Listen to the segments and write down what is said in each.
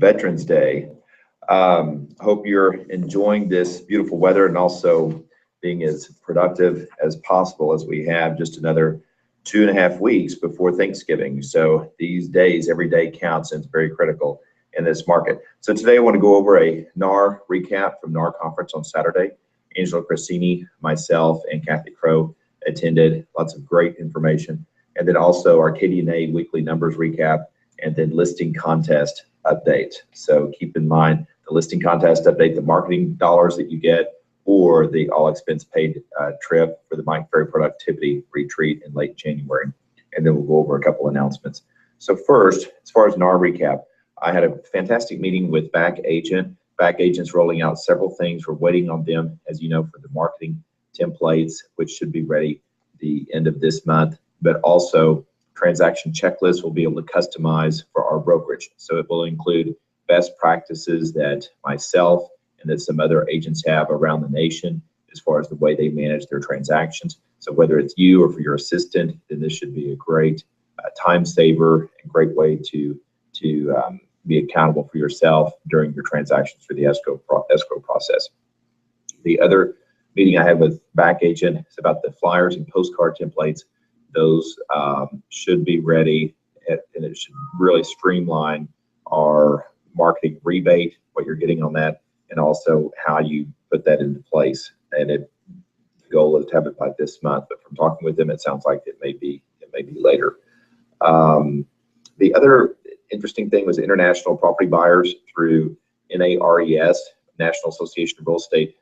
Veterans Day. Hope you're enjoying this beautiful weather and also being as productive as possible, as we have just another 2.5 weeks before Thanksgiving. So these days, every day counts, and it's very critical in this market. So today I want to go over a NAR recap from NAR conference on Saturday. Angela Cressini, myself, and Kathy Crow attended. Lots of great information. And then also our KDNA weekly numbers recap, and then listing contest update. So keep in mind the listing contest update, the marketing dollars that you get, or the all expense paid trip for the Mike Ferry Productivity Retreat in late January. And then we'll go over a couple announcements. So first, as far as NAR recap, I had a fantastic meeting with Back Agent. Back Agent's rolling out several things. We're waiting on them, as you know, for the marketing templates, which should be ready the end of this month, but also transaction checklists will be able to customize for our brokerage. So it will include best practices that myself and that some other agents have around the nation as far as the way they manage their transactions. So whether it's you or for your assistant, then this should be a great time saver and great way to be accountable for yourself during your transactions for the escrow process. The other meeting I had with Back Agent is about the flyers and postcard templates. Those should be ready, and it should really streamline our marketing rebate, what you're getting on that, and also how you put that into place. And the goal is to have it by this month, but from talking with them, it sounds like it may be later. The other interesting thing was international property buyers through NARES, National Association of Real Estate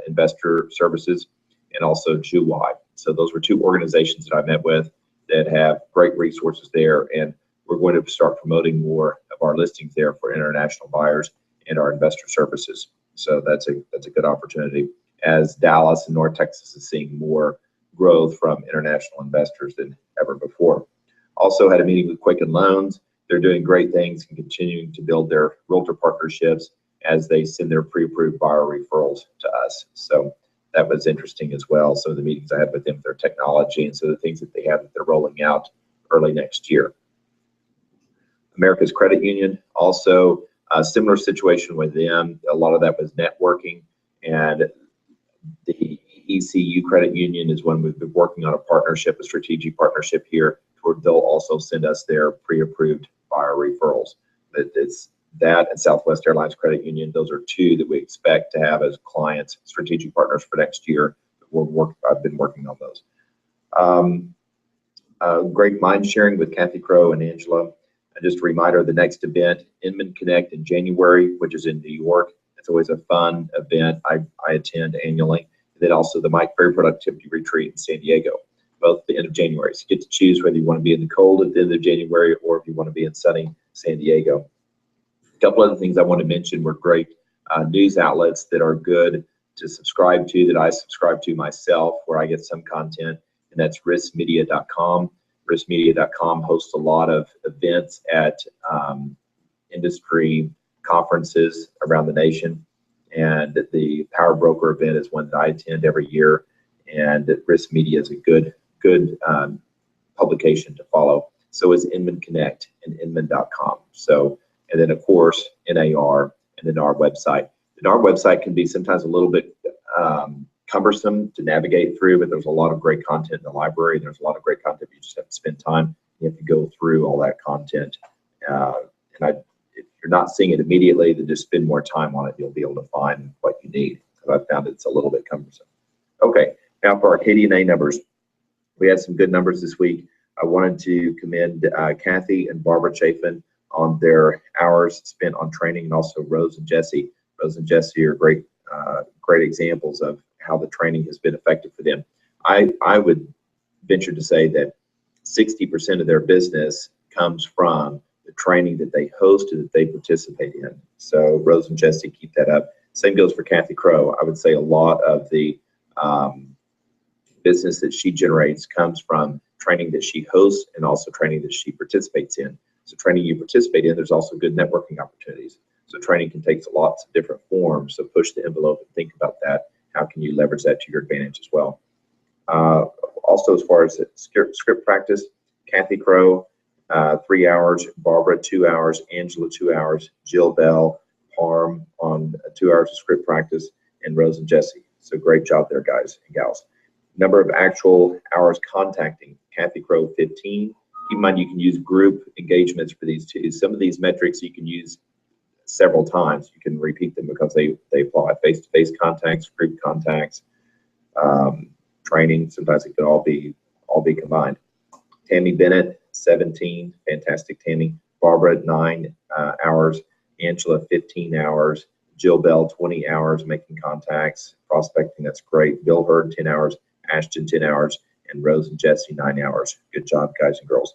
Investor Services, and also JUY. So those were two organizations that I met with that have great resources there, and we're going to start promoting more of our listings there for international buyers and our investor services. So that's a good opportunity, as Dallas and North Texas is seeing more growth from international investors than ever before. Also had a meeting with Quicken Loans. They're doing great things and continuing to build their realtor partnerships as they send their pre-approved buyer referrals to us. So that was interesting as well. So the meetings I had with them, their technology, and so the things that they have that they're rolling out early next year. America's Credit Union, also a similar situation with them. A lot of that was networking, and the ECU Credit Union is one we've been working on a strategic partnership here, where they'll also send us their pre-approved buyer referrals. It's that and Southwest Airlines Credit Union. Those are two that we expect to have as clients, strategic partners for next year. I've been working on those. Great mind sharing with Kathy Crow and Angela. Just a reminder, the next event, Inman Connect in January, which is in New York. It's always a fun event. I attend annually. And then also the Mike Ferry Productivity Retreat in San Diego, both at the end of January. So you get to choose whether you want to be in the cold at the end of January or if you want to be in sunny San Diego. A couple other things I want to mention were great news outlets that are good to subscribe to, that I subscribe to myself, where I get some content, and that's riskmedia.com. Riskmedia.com hosts a lot of events at industry conferences around the nation, and the Power Broker event is one that I attend every year, and Risk Media is a good publication to follow. So is Inman Connect and Inman.com. So, and then of course NAR and the NAR website. The NAR website can be sometimes a little bit cumbersome to navigate through, but there's a lot of great content in the library. There's a lot of great content. You just have to spend time. You have to go through all that content. If you're not seeing it immediately, then just spend more time on it. You'll be able to find what you need. Because I found it's a little bit cumbersome. Okay, now for our KDNA numbers. We had some good numbers this week. I wanted to commend Kathy and Barbara Chafin on their hours spent on training, and also Rose and Jesse. Rose and Jesse are great examples of how the training has been effective for them. I would venture to say that 60% of their business comes from the training that they host and that they participate in. So Rose and Jesse, keep that up. Same goes for Kathy Crow. I would say a lot of the business that she generates comes from training that she hosts and also training that she participates in. So training you participate in, there's also good networking opportunities. So training can take lots of different forms. So push the envelope and think about that. How can you leverage that to your advantage as well? Also, as far as script practice, Kathy Crow 3 hours, Barbara 2 hours, Angela 2 hours, Jill Bell, Parm on 2 hours of script practice, and Rose and Jesse. So great job there, guys and gals. Number of actual hours contacting, Kathy Crow 15. Keep in mind you can use group engagements for these too. Some of these metrics you can use several times. You can repeat them because they apply. Face-to-face contacts, group contacts, training. Sometimes it can all be combined. Tammy Bennett 17, fantastic Tammy. Barbara 9 hours, Angela 15 hours, Jill Bell 20 hours making contacts, prospecting, that's great. Bill Hurd 10 hours, Ashton 10 hours, and Rose and Jesse 9 hours. Good job, guys and girls.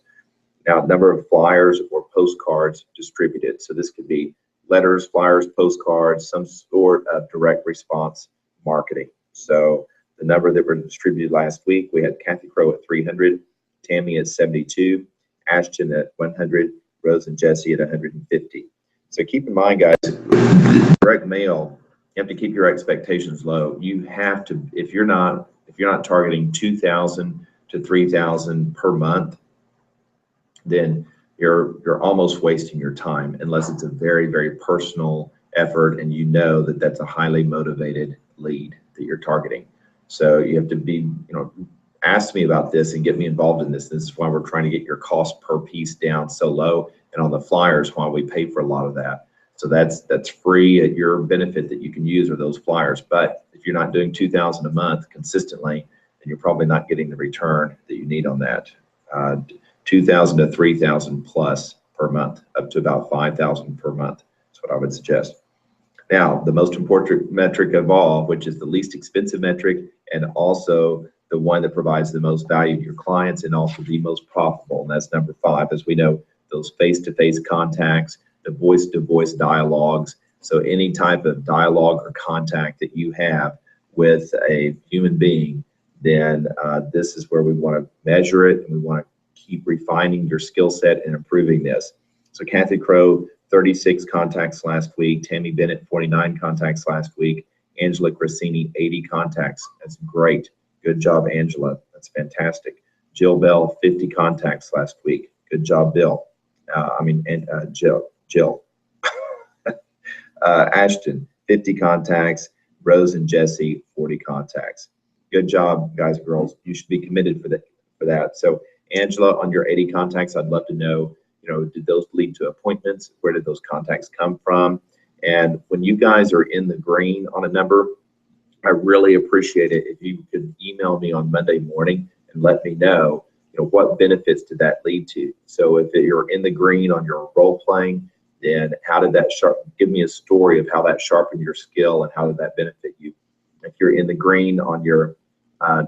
Now, number of flyers or postcards distributed. So this could be letters, flyers, postcards, some sort of direct response marketing. So the number that were distributed last week, we had Kathy Crow at 300, Tammy at 72, Ashton at 100, Rose and Jesse at 150. So keep in mind, guys, direct mail, you have to keep your expectations low. You have to, if you're not targeting 2,000 to 3,000 per month, then you're almost wasting your time unless it's a very, very personal effort and you know that that's a highly motivated lead that you're targeting. So you have to be, ask me about this and get me involved in this. This is why we're trying to get your cost per piece down so low. And on the flyers, why we pay for a lot of that. So that's free at your benefit that you can use are those flyers. But if you're not doing 2,000 a month consistently, then you're probably not getting the return that you need on that. 2,000 to 3,000 plus per month, up to about 5,000 per month. That's what I would suggest. Now, the most important metric of all, which is the least expensive metric, and also the one that provides the most value to your clients and also the most profitable, and that's number 5. As we know, those face-to-face contacts, the voice-to-voice dialogues. So any type of dialogue or contact that you have with a human being, then this is where we want to measure it, and we want to keep refining your skill set and improving this. So Kathy Crow, 36 contacts last week. Tammy Bennett, 49 contacts last week. Angela Grassini, 80 contacts. That's great. Good job, Angela. That's fantastic. Jill Bell, 50 contacts last week. Good job, Bill. Jill. Ashton, 50 contacts. Rose and Jesse, 40 contacts. Good job, guys and girls. You should be committed for that. So Angela, on your 80 contacts, I'd love to know, did those lead to appointments? Where did those contacts come from? And when you guys are in the green on a number, I really appreciate it if you could email me on Monday morning and let me know, what benefits did that lead to? So if you're in the green on your role playing, then how did that give me a story of how that sharpened your skill and how did that benefit you? If you're in the green on your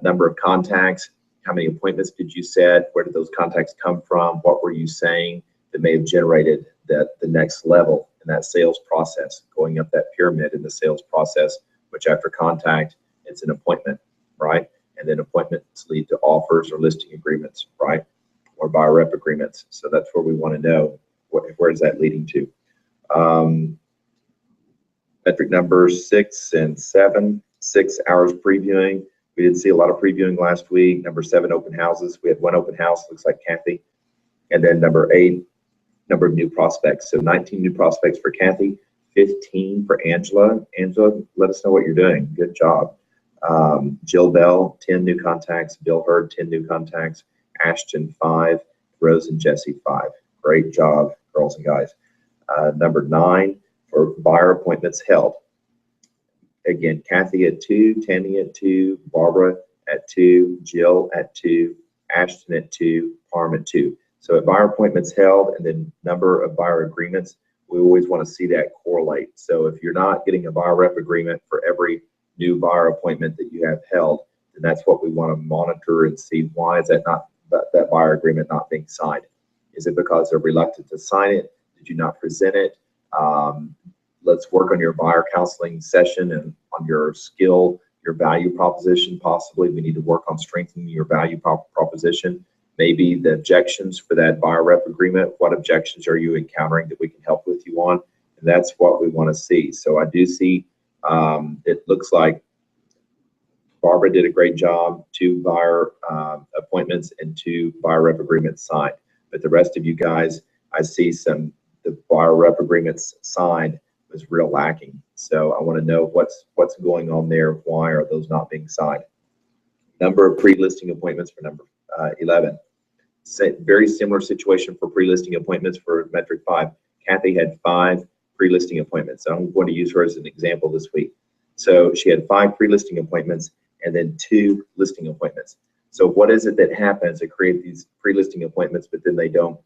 number of contacts, how many appointments did you set? Where did those contacts come from? What were you saying that may have generated the next level in that sales process, going up that pyramid in the sales process, which after contact, it's an appointment, right? And then appointments lead to offers or listing agreements, right? Or buyer rep agreements. So that's where we want to know, where is that leading to? Metric numbers 6 and 7, 6 hours previewing. We did see a lot of previewing last week. Number 7, open houses. We had 1 open house, looks like Kathy. And then number 8, number of new prospects. So 19 new prospects for Kathy, 15 for Angela. Angela, let us know what you're doing. Good job. Jill Bell, 10 new contacts. Bill Hurd, 10 new contacts. Ashton, 5. Rose and Jesse, 5. Great job, girls and guys. Number 9 for buyer appointments held. Again, Kathy at 2, Tammy at 2, Barbara at 2, Jill at 2, Ashton at 2, Parm at 2. So at buyer appointments held and then number of buyer agreements, we always want to see that correlate. So if you're not getting a buyer rep agreement for every new buyer appointment that you have held, then that's what we want to monitor and see, why is that buyer agreement not being signed? Is it because they're reluctant to sign it? Did you not present it? Let's work on your buyer counseling session and on your skill, your value proposition. Possibly we need to work on strengthening your value proposition. Maybe the objections for that buyer rep agreement, what objections are you encountering that we can help with you on? And that's what we want to see. So I do see, it looks like Barbara did a great job, 2 buyer appointments and 2 buyer rep agreements signed. But the rest of you guys, I see the buyer rep agreements signed was real lacking. So I want to know what's going on there. Why are those not being signed? Number of pre-listing appointments for number 11. Very similar situation for pre-listing appointments for metric 5. Kathy had 5 pre-listing appointments. So I'm going to use her as an example this week. So she had 5 pre-listing appointments and then 2 listing appointments. So what is it that happens to create these pre-listing appointments, but then they don't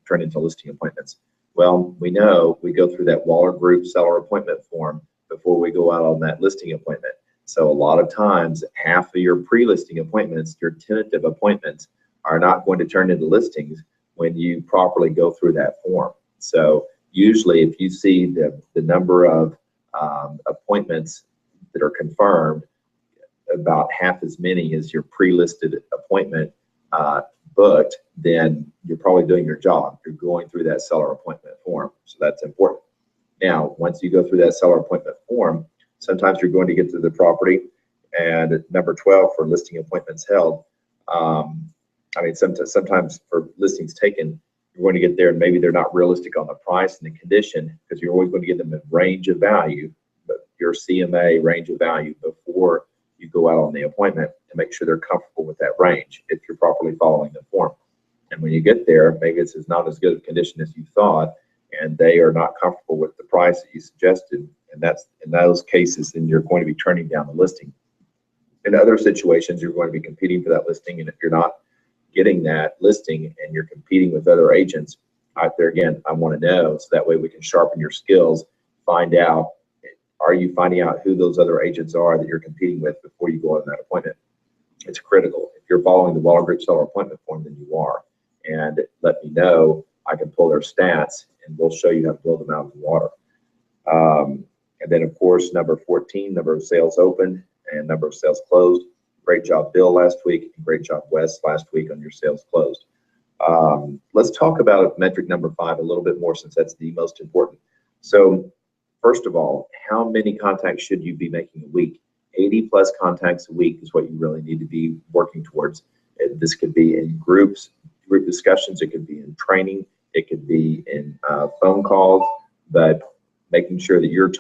turn into listing appointments? Well, we know we go through that Waller Group seller appointment form before we go out on that listing appointment. So a lot of times, half of your pre-listing appointments, your tentative appointments, are not going to turn into listings when you properly go through that form. So usually if you see the number of appointments that are confirmed, about half as many as your pre-listed appointment booked, then you're probably doing your job. You're going through that seller appointment form. So that's important. Now, once you go through that seller appointment form, sometimes you're going to get to the property, and number 12 for listing appointments held. Sometimes for listings taken, you're going to get there and maybe they're not realistic on the price and the condition, because you're always going to give them a range of value, but your CMA range of value before you go out on the appointment to make sure they're comfortable with that range if you're properly following the form. And when you get there, maybe it's not as good a condition as you thought, and they are not comfortable with the price that you suggested. And that's in those cases, then you're going to be turning down the listing. In other situations, you're going to be competing for that listing, and if you're not getting that listing and you're competing with other agents out there, again, I want to know, so that way we can sharpen your skills, find out, are you finding out who those other agents are that you're competing with before you go on that appointment? It's critical. If you're following the Waller Group seller appointment form, then you are. And let me know, I can pull their stats and we'll show you how to blow them out of the water. And then of course, number 14, number of sales opened and number of sales closed. Great job, Bill, last week, and great job, Wes, last week on your sales closed. Let's talk about metric number 5 a little bit more, since that's the most important. So first of all, how many contacts should you be making a week? 80 plus contacts a week is what you really need to be working towards. This could be in group discussions, it could be in training, it could be in phone calls, but making sure that you're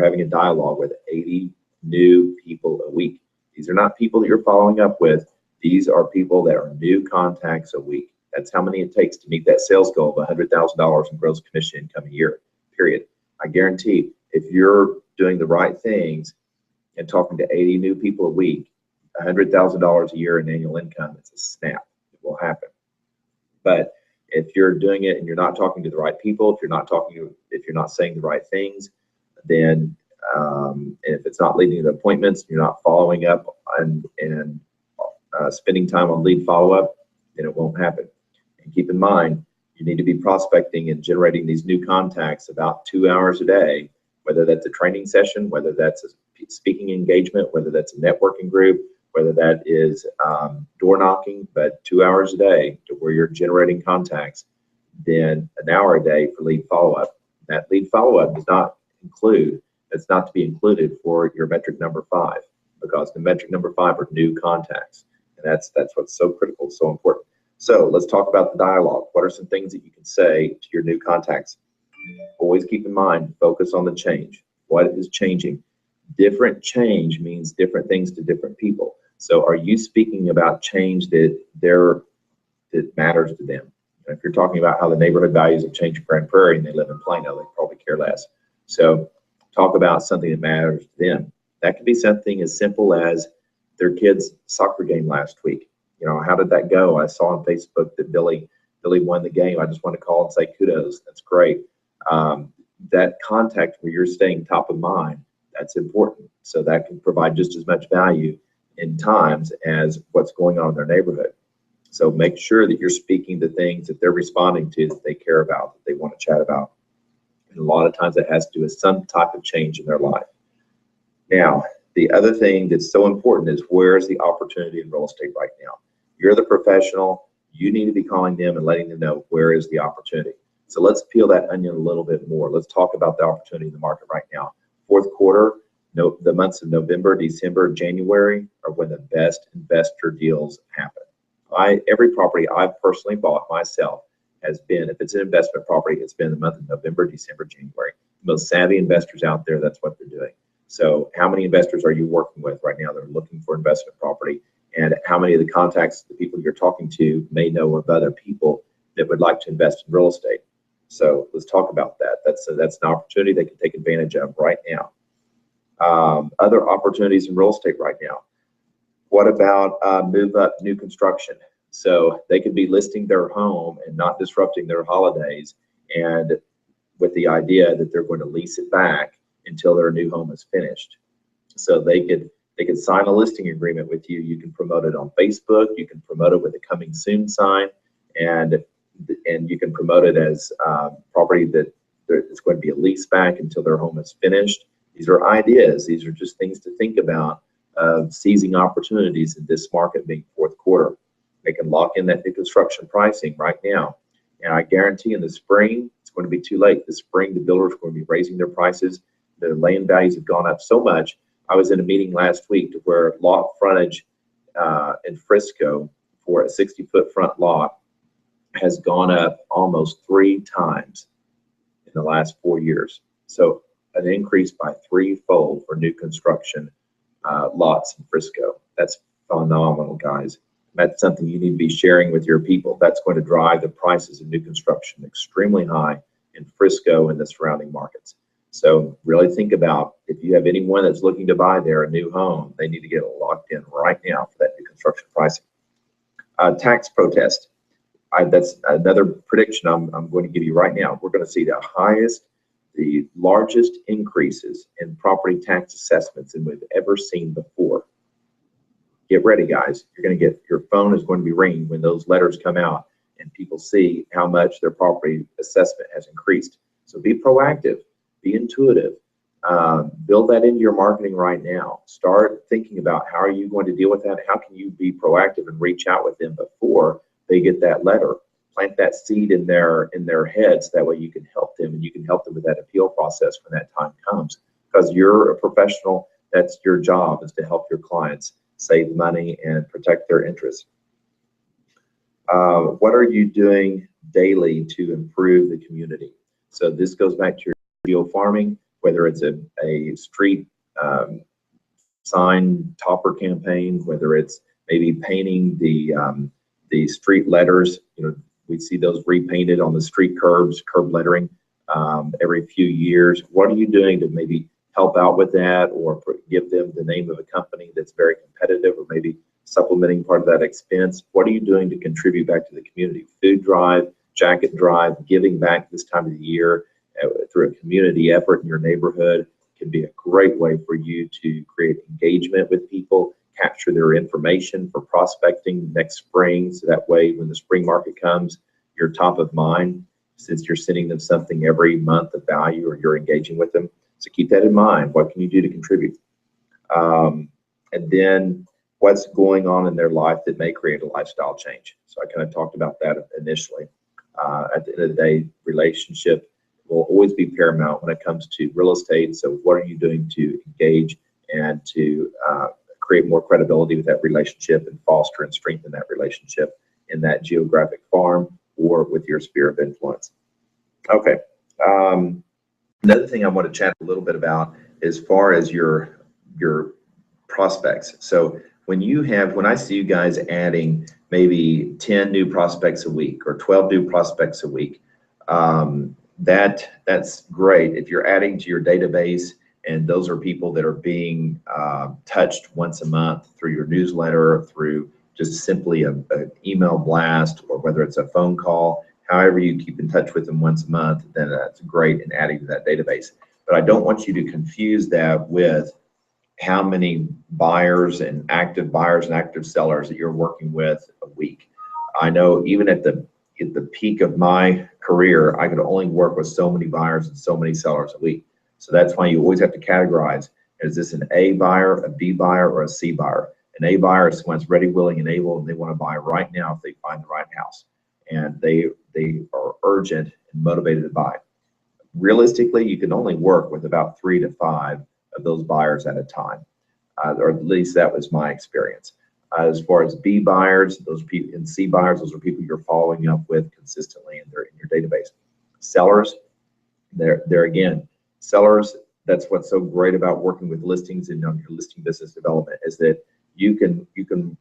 having a dialogue with 80 new people a week. These are not people that you're following up with. These are people that are new contacts a week. That's how many it takes to meet that sales goal of $100,000 in gross commission income a year, period. I guarantee if you're doing the right things and talking to 80 new people a week, $100,000 a year in annual income, it's a snap. It will happen. But if you're doing it and you're not talking to the right people, if you're not saying the right things, then if it's not leading to appointments, you're not following up and spending time on lead follow-up, then it won't happen. And keep in mind, you need to be prospecting and generating these new contacts about 2 hours a day, whether that's a training session, whether that's a speaking engagement, whether that's a networking group, whether that is door knocking, but 2 hours a day to where you're generating contacts, then an hour a day for lead follow-up. That lead follow-up does not include, it's not to be included for your metric number 5, because the metric number 5 are new contacts. And that's what's so critical, so important. So let's talk about the dialogue. What are some things that you can say to your new contacts? Always keep in mind, focus on the change. What is changing? Different change means different things to different people. So are you speaking about change that matters to them? If you're talking about how the neighborhood values have changed in Grand Prairie and they live in Plano, they probably care less. So talk about something that matters to them. That could be something as simple as their kid's soccer game last week. How did that go? I saw on Facebook that Billy won the game. I just want to call and say kudos. That's great. That contact where you're staying top of mind, that's important. So that can provide just as much value in times as what's going on in their neighborhood. So make sure that you're speaking the things that they're responding to, that they care about, that they want to chat about. And a lot of times it has to do with some type of change in their life. Now, the other thing that's so important is, where is the opportunity in real estate right now? You're the professional. You need to be calling them and letting them know where is the opportunity. So let's peel that onion a little bit more. Let's talk about the opportunity in the market right now. Fourth quarter, the months of November, December, January are when the best investor deals happen. Every property I've personally bought myself has been, if it's an investment property, it's been the month of November, December, January. The most savvy investors out there, that's what they're doing. So how many investors are you working with right now that are looking for investment property? And how many of the contacts, the people you're talking to, may know of other people that would like to invest in real estate? So let's talk about that. That's an opportunity they can take advantage of right now. Other opportunities in real estate right now. What about move up new construction? So they could be listing their home and not disrupting their holidays, and with the idea that they're going to lease it back until their new home is finished. So they could sign a listing agreement with you. You can promote it on Facebook. You can promote it with a coming soon sign, and you can promote it as property that it's going to be a lease back until their home is finished. These are ideas. These are just things to think about, seizing opportunities in this market being fourth quarter. They can lock in that new construction pricing right now. And I guarantee in the spring, it's going to be too late. The spring, the builders are going to be raising their prices. The land values have gone up so much. I was in a meeting last week to where lot frontage in Frisco for a 60-foot front lot has gone up almost 3 times in the last 4 years. So an increase by 3-fold for new construction lots in Frisco. That's phenomenal, guys. That's something you need to be sharing with your people. That's going to drive the prices of new construction extremely high in Frisco and the surrounding markets. So really think about, if you have anyone that's looking to buy there a new home, they need to get locked in right now for that new construction pricing. Tax protest. That's another prediction I'm going to give you right now. We're going to see the largest increases in property tax assessments than we've ever seen before. Get ready, guys. You're going to get, your phone is going to be ringing when those letters come out and people see how much their property assessment has increased. So be proactive, be intuitive, build that into your marketing right now. Start thinking about how are you going to deal with that? How can you be proactive and reach out with them before they get that letter? Plant that seed in their heads. That way you can help them, and you can help them with that appeal process when that time comes. Because you're a professional, that's your job, is to help your clients save money and protect their interests. What are you doing daily to improve the community? So this goes back to your video farming, whether it's a street sign topper campaign, whether it's maybe painting the street letters. You know, we see those repainted on the street curbs, curb lettering every few years. What are you doing to maybe help out with that, or give them the name of a company that's very competitive, or maybe supplementing part of that expense? What are you doing to contribute back to the community? Food drive, jacket drive, giving back this time of the year through a community effort in your neighborhood can be a great way for you to create engagement with people, capture their information for prospecting next spring. So that way, when the spring market comes, you're top of mind, since you're sending them something every month of value, or you're engaging with them. So keep that in mind. What can you do to contribute? And then what's going on in their life that may create a lifestyle change? So I kind of talked about that initially. At the end of the day, relationship will always be paramount when it comes to real estate. So what are you doing to engage and to create more credibility with that relationship, and foster and strengthen that relationship in that geographic farm or with your sphere of influence? Okay. Another thing I want to chat a little bit about as far as your prospects. So when I see you guys adding maybe 10 new prospects a week or 12 new prospects a week, that's great. If you're adding to your database, and those are people that are being touched once a month through your newsletter, through just simply an email blast, or whether it's a phone call, however you keep in touch with them once a month, then that's great in adding to that database. But I don't want you to confuse that with how many buyers and active sellers that you're working with a week. I know even at the peak of my career, I could only work with so many buyers and so many sellers a week. So that's why you always have to categorize. Is this an A buyer, a B buyer, or a C buyer? An A buyer is someone that's ready, willing, and able, and they want to buy right now if they find the right house. And they are urgent and motivated to buy. Realistically, you can only work with about 3 to 5 of those buyers at a time, or at least that was my experience. As far as B buyers, those people, and C buyers, those are people you're following up with consistently, and they're in your database. Sellers, they're again, sellers, that's what's so great about working with listings and on your listing business development, is that you can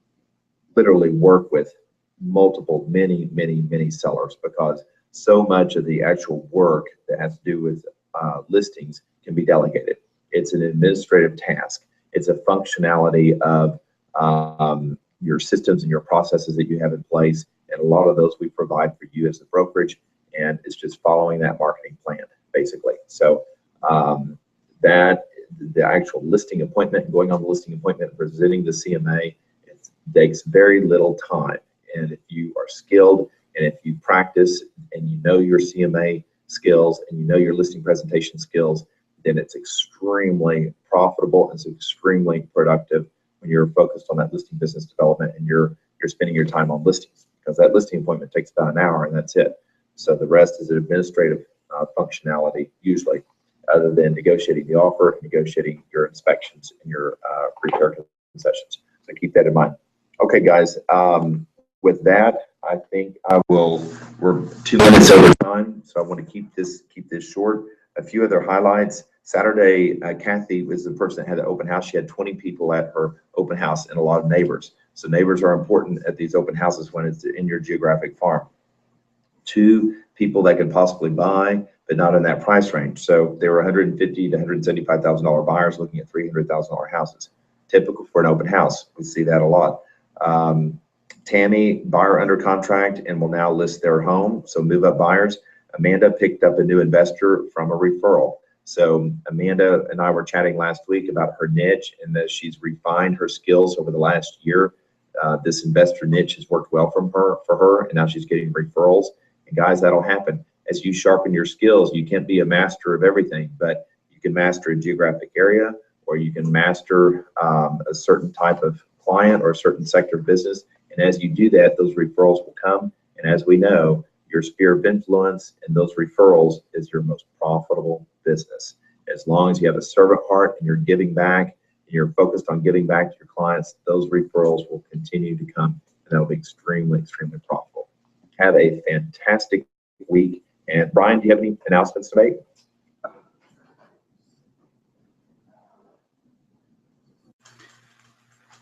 literally work with many sellers, because so much of the actual work that has to do with listings can be delegated. It's an administrative task. It's a functionality of your systems and your processes that you have in place, and a lot of those we provide for you as a brokerage, and it's just following that marketing plan, basically. So that the actual listing appointment, going on the listing appointment, presenting the CMA, it takes very little time. And if you are skilled, and if you practice, and you know your CMA skills, and you know your listing presentation skills, then it's extremely profitable and it's extremely productive when you're focused on that listing business development, and you're spending your time on listings, because that listing appointment takes about an hour and that's it. So the rest is an administrative functionality, usually, other than negotiating the offer, negotiating your inspections, and your repair concessions. So keep that in mind. Okay, guys. With that, I think we're 2 minutes over time, so I want to keep this short. A few other highlights. Saturday, Kathy was the person that had the open house. She had 20 people at her open house, and a lot of neighbors. So neighbors are important at these open houses when it's in your geographic farm. 2 people that could possibly buy, but not in that price range. So they were $150,000 to $175,000 buyers looking at $300,000 houses. Typical for an open house. We see that a lot. Tammy, buyer under contract and will now list their home. So move up buyers. Amanda picked up a new investor from a referral. So Amanda and I were chatting last week about her niche, and that she's refined her skills over the last year. This investor niche has worked well for her, and now she's getting referrals. And guys, that'll happen. As you sharpen your skills, you can't be a master of everything, but you can master a geographic area, or you can master a certain type of client or a certain sector of business. And as you do that, those referrals will come. And as we know, your sphere of influence and those referrals is your most profitable business. As long as you have a servant heart and you're giving back, and you're focused on giving back to your clients, those referrals will continue to come, and that'll be extremely profitable. Have a fantastic week. And Brian, do you have any announcements to make?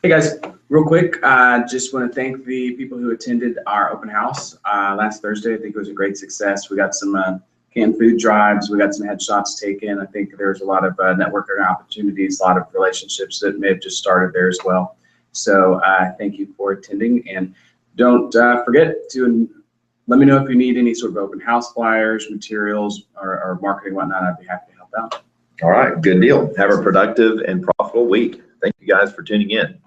Hey guys, real quick, just want to thank the people who attended our open house last Thursday. I think it was a great success. We got some canned food drives. We got some headshots taken. I think there's a lot of networking opportunities, a lot of relationships that may have just started there as well. So thank you for attending, and don't forget to let me know if you need any sort of open house flyers, materials, or marketing, whatnot. I'd be happy to help out. All right, good deal. Have a productive and profitable week. Thank you guys for tuning in.